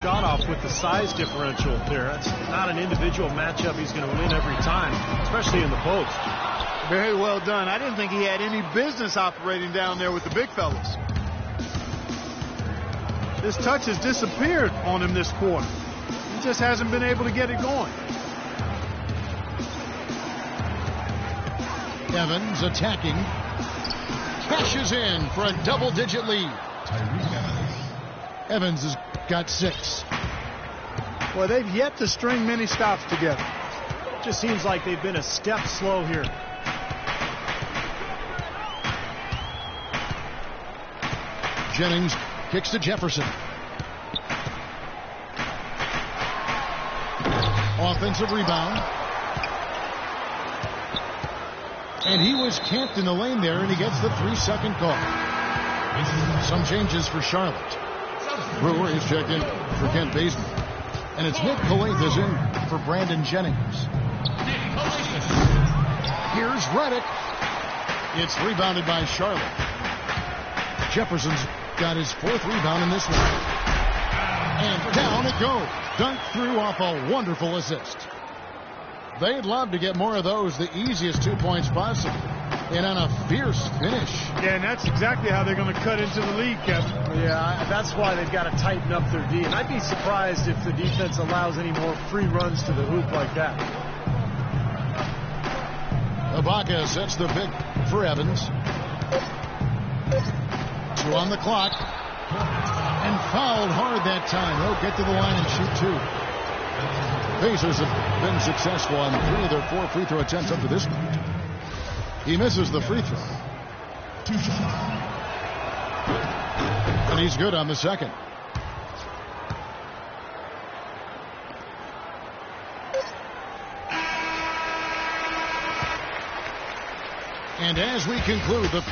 Shot off with the size differential there. That's not an individual matchup he's going to win every time, especially in the post. Very well done. I didn't think he had any business operating down there with the big fellas. This touch has disappeared on him this quarter. He just hasn't been able to get it going. Evans attacking. Cashes in for a double-digit lead. Evans has got 6. Well, they've yet to string many stops together. Just seems like they've been a step slow here. Jennings kicks to Jefferson. Offensive rebound. And he was camped in the lane there, and he gets the 3-second call. Some changes for Charlotte. Brewer is checked in for Kent Bazemore. And it's Nick Calathes in for Brandon Jennings. Here's Redick. It's rebounded by Charlotte. Jefferson's got his 4th rebound in this one. And down it goes. Dunked through off a wonderful assist. They'd love to get more of those, the easiest 2 points possible. And on a fierce finish. Yeah, and that's exactly how they're going to cut into the lead, Kevin. Yeah, that's why they've got to tighten up their D. And I'd be surprised if the defense allows any more free runs to the hoop like that. Ibaka sets the pick for Evans. 2 on the clock. And fouled hard that time. He'll get to the line and shoot 2. Pacers have been successful on 3 of their 4 free throw attempts up to this point. He misses the free throw. And he's good on the second. And as we conclude the...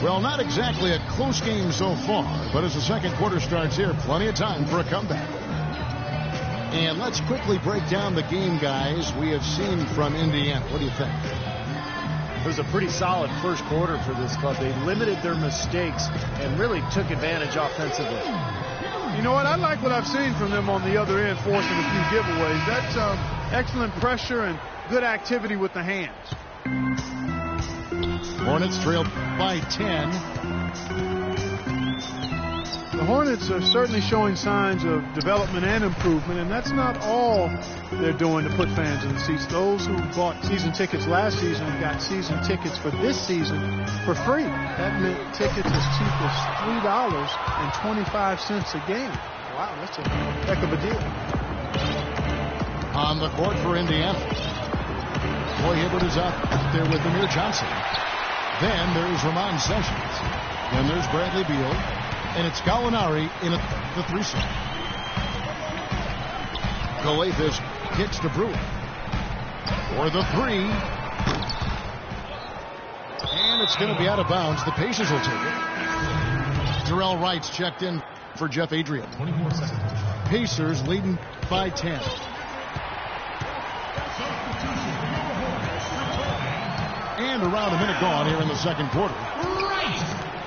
Well, not exactly a close game so far, but as the second quarter starts here, plenty of time for a comeback. And let's quickly break down the game, guys, we have seen from Indiana. What do you think? It was a pretty solid first quarter for this club. They limited their mistakes and really took advantage offensively. You know what? I like what I've seen from them on the other end, forcing a few giveaways. That's excellent pressure and good activity with the hands. Hornets trailed by 10. The Hornets are certainly showing signs of development and improvement, and that's not all they're doing to put fans in the seats. Those who bought season tickets last season got season tickets for this season for free. That meant tickets as cheap as $3.25 a game. Wow, that's a heck of a deal. On the court for Indiana. Roy Hibbert is out there with Amir Johnson. Then there's Ramon Sessions. Then there's Bradley Beal. And it's Gallinari in the 3-set. Calathes kicks to Brewer for the 3. And it's going to be out of bounds. The Pacers will take it. Terrell Wright's checked in for Jeff Adrian. 24 seconds. Pacers leading by 10. And around a minute gone here in the second quarter.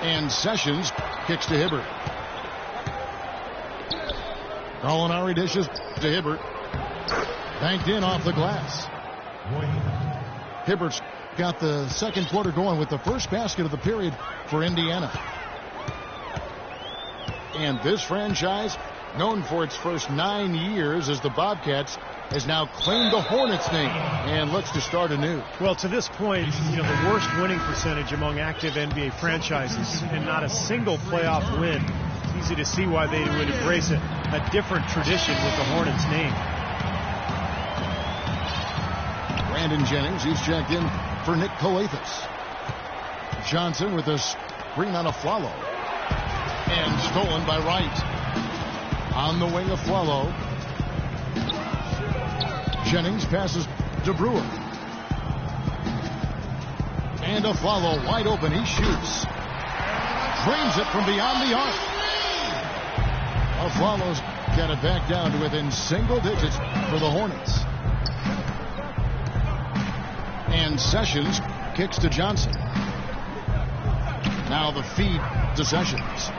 And Sessions kicks to Hibbert. Gallinari dishes to Hibbert. Banked in off the glass. Hibbert's got the second quarter going with the first basket of the period for Indiana. And this franchise, known for its first 9 years as the Bobcats, has now claimed the Hornets name and looks to start anew. Well, to this point, the worst winning percentage among active NBA franchises and not a single playoff win. It's easy to see why they would embrace a different tradition with the Hornets name. Brandon Jennings, he's checked in for Nick Calathes. Johnson with a screen on Afflalo. And stolen by Wright. On the wing of Afflalo. Jennings passes to Brewer. And Afflalo wide open. He shoots. Drains it from beyond the arc. Afflalo's got it back down to within single digits for the Hornets. And Sessions kicks to Johnson. Now the feed to Sessions.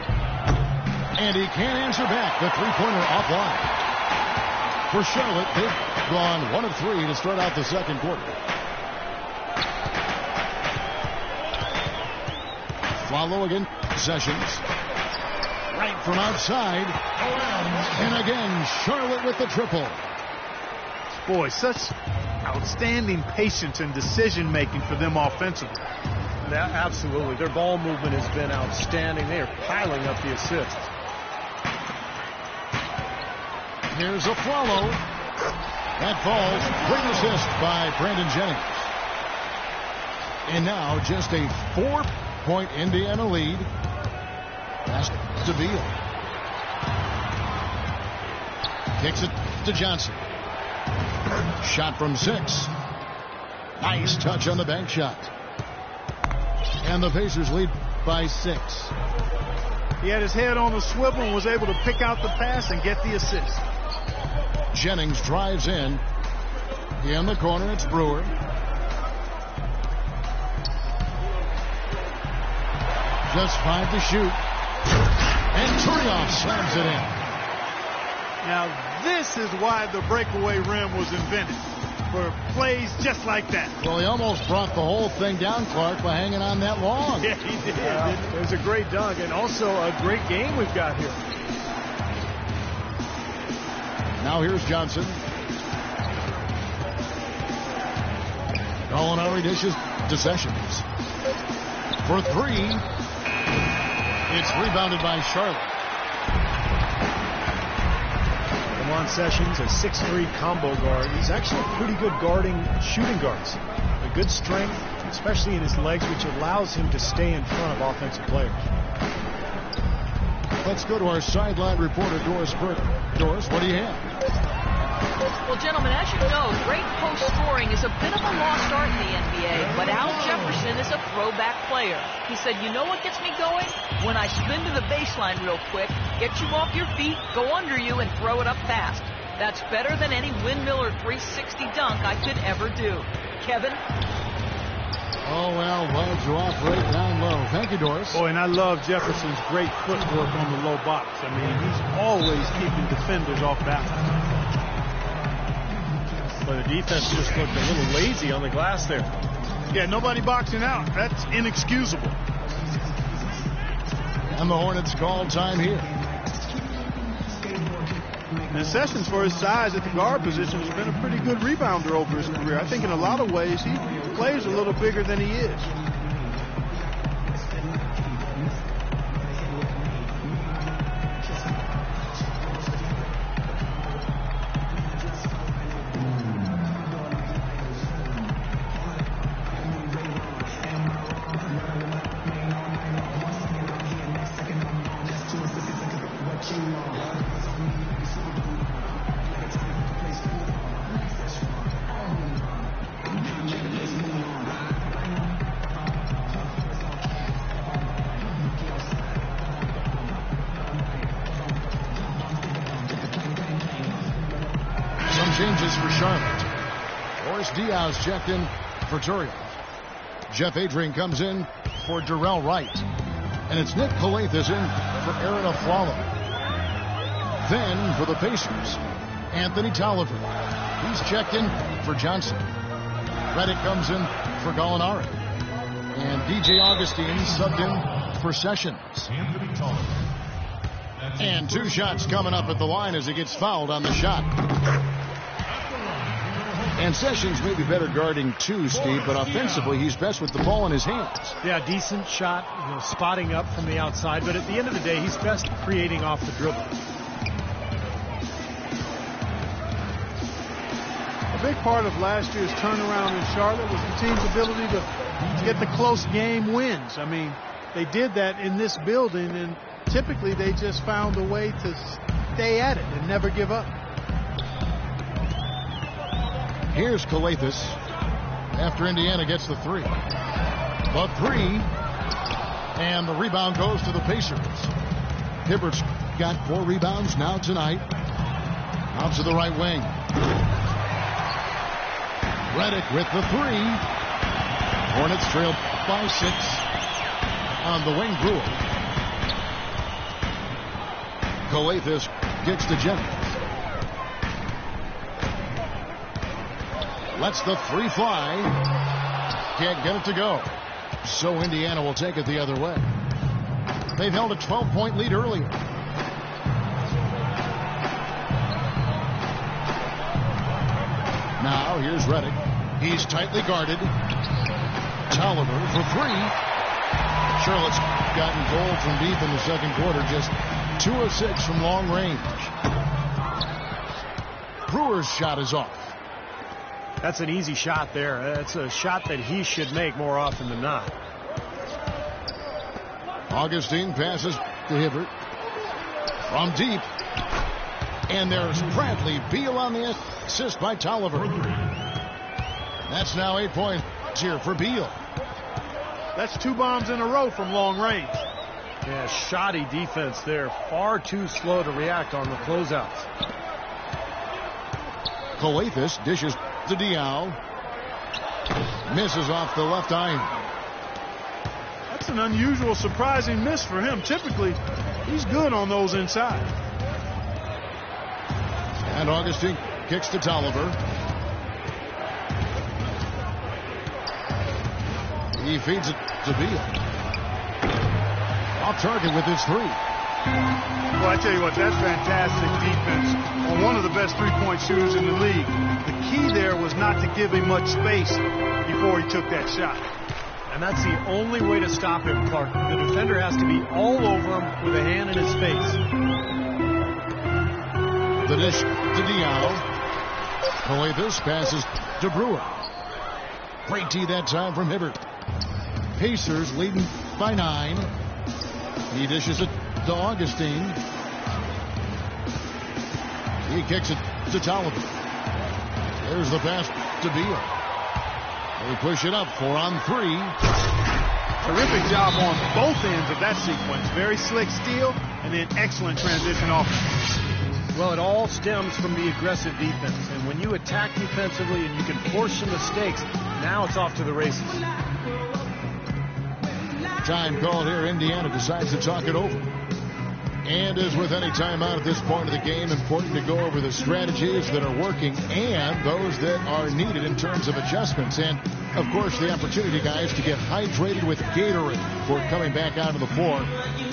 And he can't answer back. The three-pointer offline. For Charlotte, they've gone 1 of 3 to start out the second quarter. Follow again, Sessions. Right from outside. And again, Charlotte with the triple. Boy, such outstanding patience and decision-making for them offensively. Yeah, absolutely. Their ball movement has been outstanding. They are piling up the assists. Here's a follow. That falls. Great assist by Brandon Jennings. And now just a 4-point Indiana lead. Pass to Beal. Kicks it to Johnson. Shot from 6. Nice touch on the bank shot. And the Pacers lead by 6. He had his head on the swivel and was able to pick out the pass and get the assist. Jennings drives in the corner. It's Brewer. Just 5 to shoot. And Turioff slams it in. Now, this is why the breakaway rim was invented. For plays just like that. Well, he almost brought the whole thing down, Clark, by hanging on that long. Yeah, he did. It was a great dunk and also a great game we've got here. Now here's Johnson. Gallinari dishes to Sessions. For 3. It's rebounded by Charlotte. Lamont Sessions, a 6'3" combo guard. He's actually pretty good guarding shooting guards. A good strength, especially in his legs, which allows him to stay in front of offensive players. Let's go to our sideline reporter, Doris Burke. Doris, what do you have? Well, gentlemen, as you know, great post scoring is a bit of a lost art in the NBA, but Al Jefferson is a throwback player. He said, you know what gets me going? When I spin to the baseline real quick, get you off your feet, go under you, and throw it up fast. That's better than any windmill or 360 dunk I could ever do. Kevin? Oh, well, loves to operate down low. Thank you, Doris. Boy, and I love Jefferson's great footwork on the low box. I mean, he's always keeping defenders off balance. But the defense just looked a little lazy on the glass there. Yeah, nobody boxing out. That's inexcusable. And the Hornets call time here. And Sessions, for his size at the guard position, has been a pretty good rebounder over his career. I think in a lot of ways he plays a little bigger than he is. Changes for Charlotte. Boris Diaz checked in for Turioff. Jeff Adrian comes in for Jarrell Wright. And it's Nick Palathis in for Aaron Aflalo. Then for the Pacers, Anthony Tolliver. He's checked in for Johnson. Redick comes in for Gallinari. And DJ Augustine subbed in for Sessions. And 2 shots coming up at the line as he gets fouled on the shot. And Sessions may be better guarding 2, Steve, but offensively he's best with the ball in his hands. Yeah, decent shot, spotting up from the outside, but at the end of the day, he's best creating off the dribble. A big part of last year's turnaround in Charlotte was the team's ability to get the close game wins. I mean, they did that in this building, and typically they just found a way to stay at it and never give up. Here's Palathis after Indiana gets the 3. The 3. And the rebound goes to the Pacers. Hibbert's got 4 rebounds now tonight. Out to the right wing. Redick with the 3. Hornets trail by 6 on the wing. Brewer. Coathis kicks to Jennings. Lets the three fly. Can't get it to go. So Indiana will take it the other way. They've held a 12-point lead earlier. Now here's Reddick. He's tightly guarded. Tolliver for three. Charlotte's gotten gold from deep in the second quarter. Just 2 of 6 from long range. Brewer's shot is off. That's an easy shot there. That's a shot that he should make more often than not. Augustine passes to Hibbert. From deep. And there's Bradley Beal on the assist by Tolliver. That's now 8 points here for Beal. That's 2 bombs in a row from long range. Yeah, shoddy defense there. Far too slow to react on the closeouts. Coathis dishes to Diao. Misses off the left iron. That's an unusual, surprising miss for him. Typically, he's good on those inside. And Augustine kicks to Tolliver. He feeds it to Beal. Off target with his three. Well, I tell you what, that's fantastic defense on one of the best three-point shooters in the league. The key there was not to give him much space before he took that shot. And that's the only way to stop him, Clark. The defender has to be all over him with a hand in his face. The dish to Diao. Coathis passes to Brewer. Great tee that time from Hibbert. Pacers leading by 9. He dishes it to Augustine. He kicks it to Tolliver. There's the pass to Beal. They push it up 4 on 3. Terrific job on both ends of that sequence. Very slick steal and then excellent transition offense. Well, it all stems from the aggressive defense. And when you attack defensively and you can force some mistakes, now it's off to the races. Time called here. Indiana decides to talk it over. And as with any timeout at this point of the game, important to go over the strategies that are working and those that are needed in terms of adjustments. And, of course, the opportunity, guys, to get hydrated with Gatorade before coming back out of the floor.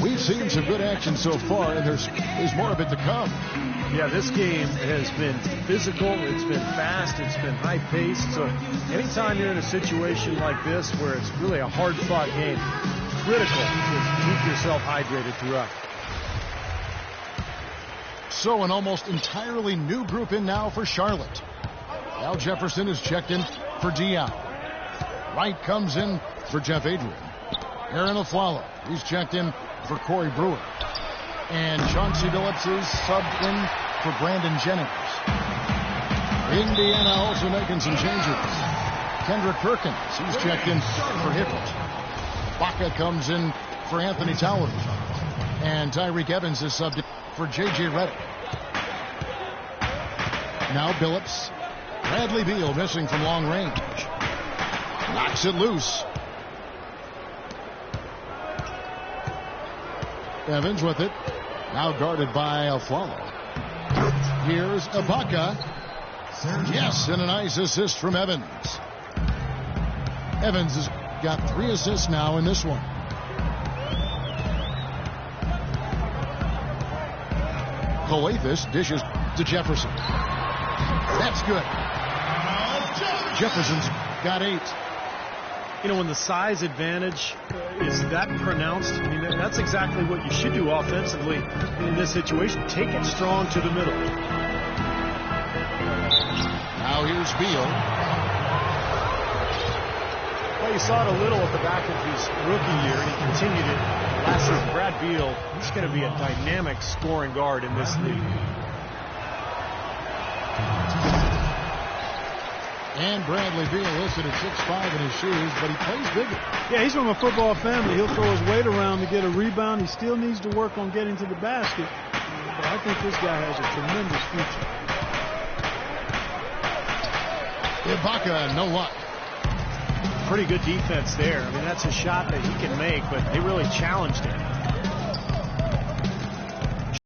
We've seen some good action so far, and there's more of it to come. Yeah, this game has been physical. It's been fast. It's been high-paced. So anytime you're in a situation like this where it's really a hard-fought game, critical to keep yourself hydrated throughout. So an almost entirely new group in now for Charlotte. Al Jefferson is checked in for Diao. Wright comes in for Jeff Adrian. Aaron Aflalo, he's checked in for Corey Brewer. And Chauncey Billups is subbed in for Brandon Jennings. Indiana also making some changes. Kendrick Perkins, he's checked in for Hibbert. Baca comes in for Anthony Tolliver. And Tyreek Evans is subbed in for J.J. Redick. Now Billups. Bradley Beal missing from long range. Knocks it loose. Evans with it. Now guarded by Aflalo. Here's Ibaka. Yes, and a nice assist from Evans. Evans has got 3 assists now in this one. Coathis dishes to Jefferson. That's good. Jefferson's got 8. You know, when the size advantage is that pronounced, I mean, that's exactly what you should do offensively in this situation. Take it strong to the middle. Now here's Beal. Well, you saw it a little at the back of his rookie year, and he continued it last season. Brad Beal, he's going to be a dynamic scoring guard in this league. And Bradley Beal listed at 6'5" in his shoes, but he plays bigger. Yeah, he's from a football family. He'll throw his weight around to get a rebound. He still needs to work on getting to the basket. But I think this guy has a tremendous future. Ibaka, no luck. Pretty good defense there. I mean, that's a shot that he can make, but they really challenged him.